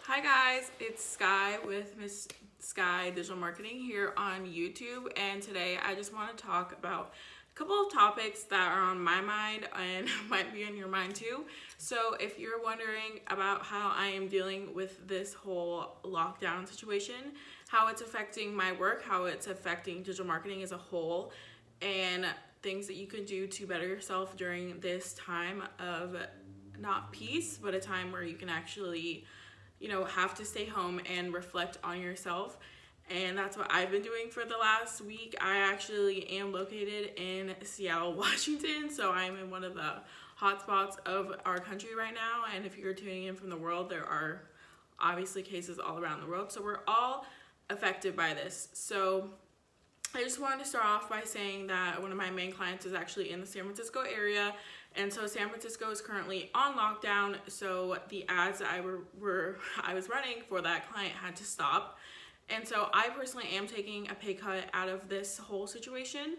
Hi guys, it's Skye with Miss Skye Digital Marketing here on YouTube, and today I just want to talk about a couple of topics that are on my mind and might be on your mind too. So if you're wondering about how I am dealing with this whole lockdown situation, how it's affecting my work, how it's affecting digital marketing as a whole, and things that you can do to better yourself during this time of not peace, but a time where you can actually have to stay home and reflect on yourself. And that's what I've been doing for the last week. I actually am located in Seattle, Washington, so I'm in one of the hotspots of our country right now. And if you're tuning in from the world, there are obviously cases all around the world, so we're all affected by this. So I just wanted to start off by saying that one of my main clients is actually in the San Francisco area, and so San Francisco is currently on lockdown, so the ads that I was running for that client had to stop. And so I personally am taking a pay cut out of this whole situation.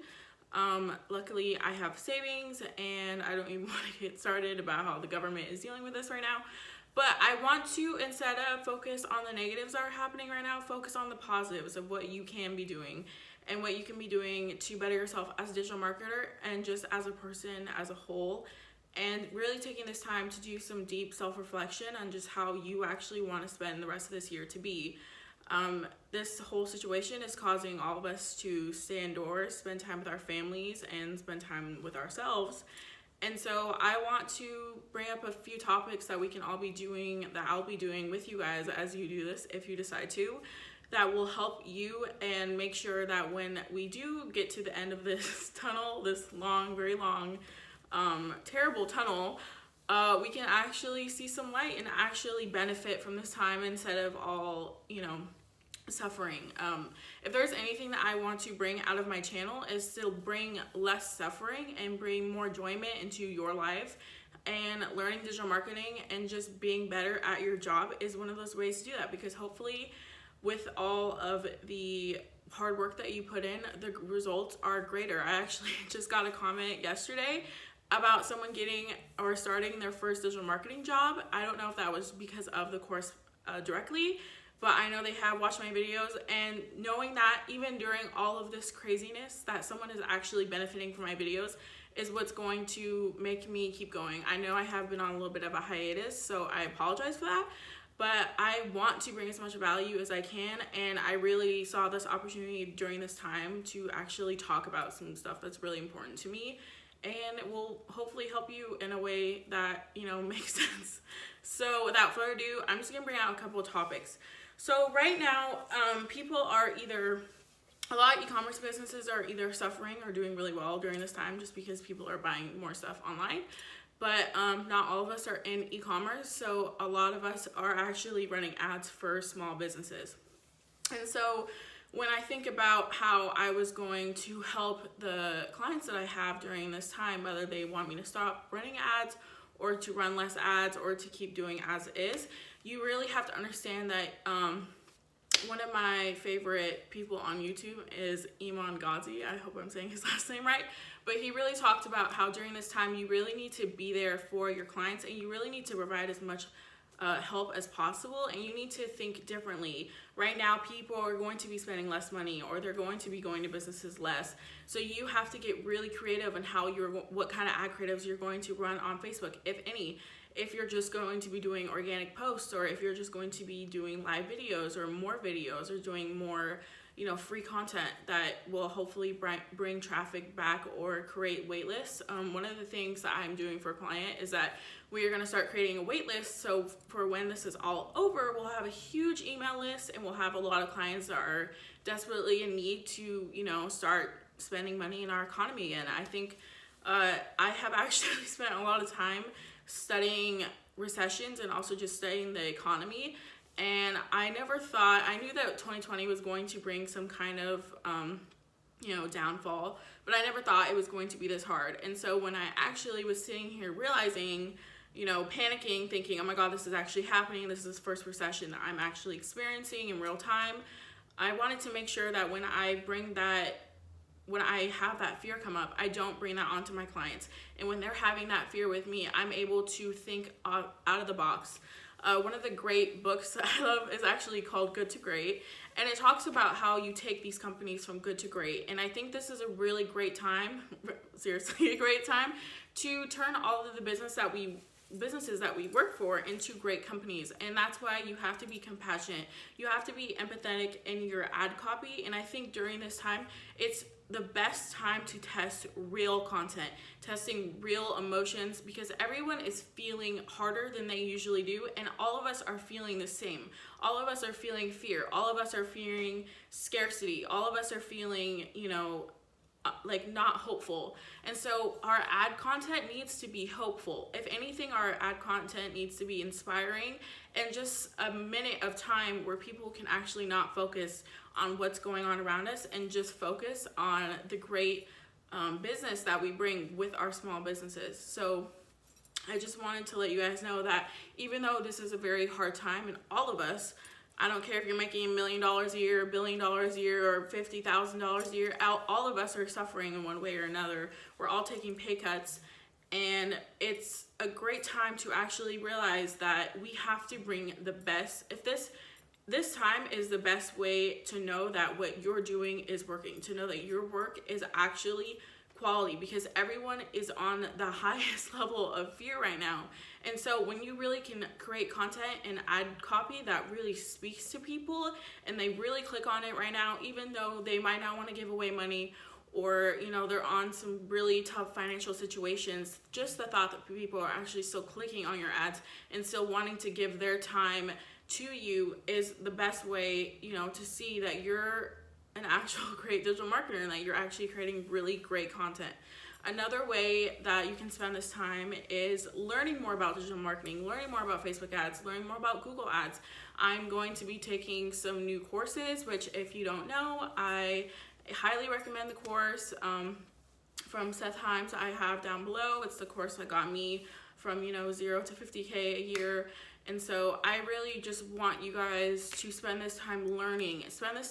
Luckily, I have savings, and I don't even want to get started about how the government is dealing with this right now. But I want to, instead of focus on the negatives that are happening right now, focus on the positives of what you can be doing and what you can be doing to better yourself as a digital marketer and just as a person as a whole. And really taking this time to do some deep self-reflection on just how you actually want to spend the rest of this year to be. This whole situation is causing all of us to stay indoors, spend time with our families, and spend time with ourselves. And so I want to bring up a few topics that we can all be doing, that I'll be doing with you guys as you do this, if you decide to, that will help you and make sure that when we do get to the end of this tunnel, this long, very long, terrible tunnel, we can actually see some light and actually benefit from this time instead of all, suffering. If there's anything that I want to bring out of my channel is to bring less suffering and bring more enjoyment into your life. And learning digital marketing and just being better at your job is one of those ways to do that, because hopefully with all of the hard work that you put in, the results are greater. I actually just got a comment yesterday about someone getting or starting their first digital marketing job. I don't know if that was because of the course directly, but I know they have watched my videos, and knowing that even during all of this craziness that someone is actually benefiting from my videos is what's going to make me keep going. I know I have been on a little bit of a hiatus, so I apologize for that, but I want to bring as much value as I can, and I really saw this opportunity during this time to actually talk about some stuff that's really important to me, and it will hopefully help you in a way that, makes sense. So without further ado, I'm just gonna bring out a couple of topics. So right now, people are a lot of e-commerce businesses are either suffering or doing really well during this time just because people are buying more stuff online. But not all of us are in e-commerce, so a lot of us are actually running ads for small businesses. And so when I think about how I was going to help the clients that I have during this time, whether they want me to stop running ads or to run less ads or to keep doing as is, you really have to understand that one of my favorite people on YouTube is Indemand Career. I hope I'm saying his last name right. But he really talked about how during this time you really need to be there for your clients, and you really need to provide as much help as possible, and you need to think differently. Right now, people are going to be spending less money, or they're going to be going to businesses less. So you have to get really creative in what kind of ad creatives you're going to run on Facebook, if any. If you're just going to be doing organic posts, or if you're just going to be doing live videos or more videos, or doing more free content that will hopefully bring traffic back or create wait lists. One of the things that I'm doing for a client is that we are going to start creating a wait list, so for when this is all over, we'll have a huge email list, and we'll have a lot of clients that are desperately in need to start spending money in our economy. And I think I have actually spent a lot of time studying recessions and also just studying the economy. And I knew that 2020 was going to bring some kind of, downfall, but I never thought it was going to be this hard. And so when I actually was sitting here realizing, panicking, thinking, oh my God, this is actually happening. This is the first recession that I'm actually experiencing in real time. I wanted to make sure that when I have that fear come up, I don't bring that onto my clients. And when they're having that fear with me, I'm able to think out of the box. One of the great books that I love is actually called Good to Great, and it talks about how you take these companies from good to great. And I think this is a really great time, seriously a great time, to turn all of the businesses that we work for into great companies. And that's why you have to be compassionate, you have to be empathetic in your ad copy. And I think during this time, it's the best time to test real content, testing real emotions, because everyone is feeling harder than they usually do, and all of us are feeling the same. All of us are feeling fear, all of us are fearing scarcity, all of us are feeling, like not hopeful. And so our ad content needs to be hopeful. If anything, our ad content needs to be inspiring, and just a minute of time where people can actually not focus on what's going on around us and just focus on the great business that we bring with our small businesses. So I just wanted to let you guys know that even though this is a very hard time, and all of us, I don't care if you're making $1 million a year, $1 billion a year, or $50,000 a year, all of us are suffering in one way or another. We're all taking pay cuts, and it's a great time to actually realize that we have to bring the best. If this time is the best way to know that what you're doing is working, to know that your work is actually quality, because everyone is on the highest level of fear right now. And so when you really can create content and ad copy that really speaks to people, and they really click on it right now, even though they might not want to give away money, or they're on some really tough financial situations, just the thought that people are actually still clicking on your ads and still wanting to give their time to you is the best way, to see that you're an actual great digital marketer and that you're actually creating really great content. Another way that you can spend this time is learning more about digital marketing, learning more about Facebook ads, learning more about Google ads. I'm going to be taking some new courses, which if you don't know, I highly recommend the course from Seth Hymes I have down below. It's the course that got me from 0 to 50K a year. And so I really just want you guys to spend this time learning, spending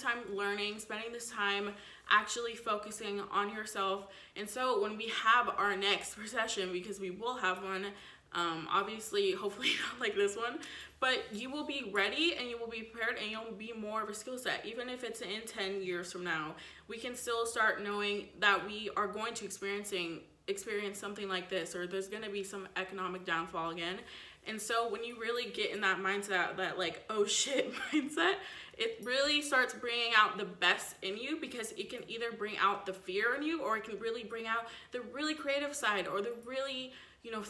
this time actually focusing on yourself. And so when we have our next recession, because we will have one, obviously, hopefully not like this one, but you will be ready and you will be prepared, and you'll be more of a skill set. Even if it's in 10 years from now, we can still start knowing that we are going to experience something like this, or there's going to be some economic downfall again. And so when you really get in that mindset, that like, oh shit mindset, it really starts bringing out the best in you, because it can either bring out the fear in you, or it can really bring out the really creative side, or the really,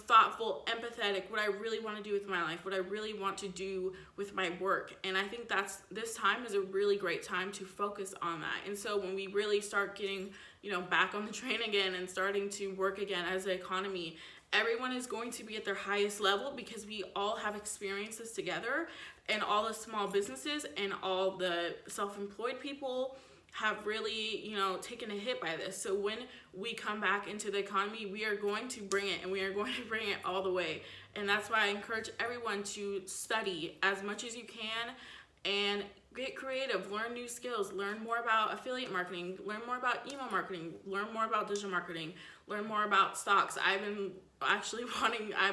thoughtful, empathetic, what I really want to do with my life, what I really want to do with my work. And I think this time is a really great time to focus on that. And so when we really start getting, back on the train again and starting to work again as an economy, everyone is going to be at their highest level, because we all have experiences together, and all the small businesses and all the self-employed people have really, taken a hit by this. So when we come back into the economy, we are going to bring it, and we are going to bring it all the way. And that's why I encourage everyone to study as much as you can and get creative, learn new skills, learn more about affiliate marketing, learn more about email marketing, learn more about digital marketing, learn more about stocks. I've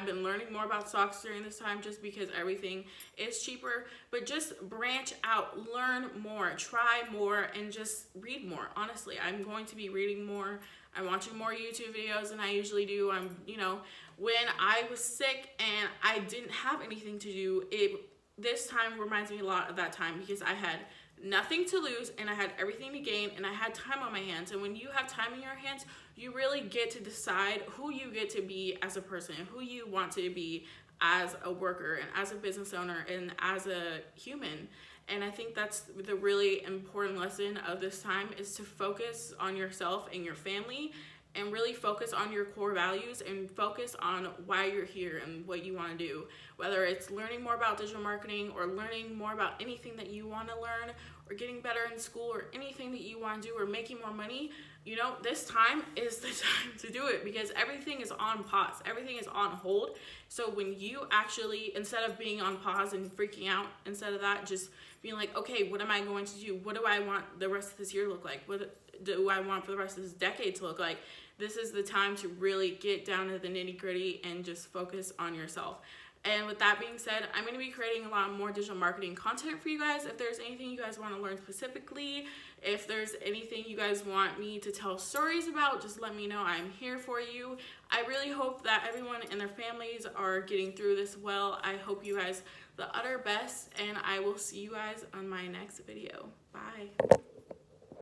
been learning more about stocks during this time, just because everything is cheaper. But just branch out, learn more, try more, and just read more. Honestly, I'm going to be reading more. I'm watching more YouTube videos than I usually do. When I was sick and I didn't have anything to do, this time reminds me a lot of that time, because I had nothing to lose and I had everything to gain, and I had time on my hands. And when you have time in your hands, you really get to decide who you get to be as a person, who you want to be as a worker and as a business owner and as a human. And I think that's the really important lesson of this time, is to focus on yourself and your family, and really focus on your core values, and focus on why you're here and what you want to do. Whether it's learning more about digital marketing, or learning more about anything that you want to learn, or getting better in school, or anything that you want to do, or making more money, this time is the time to do it, because everything is on pause. Everything is on hold. So when you actually, instead of being on pause and freaking out, instead of that, just being like, okay, what am I going to do? What do I want the rest of this year to look like? What do I want for the rest of this decade to look like? This is the time to really get down to the nitty gritty and just focus on yourself. And with that being said, I'm going to be creating a lot more digital marketing content for you guys. If there's anything you guys want to learn specifically, if there's anything you guys want me to tell stories about, just let me know. I'm here for you. I really hope that everyone and their families are getting through this well. I hope you guys the utter best, and I will see you guys on my next video. Bye.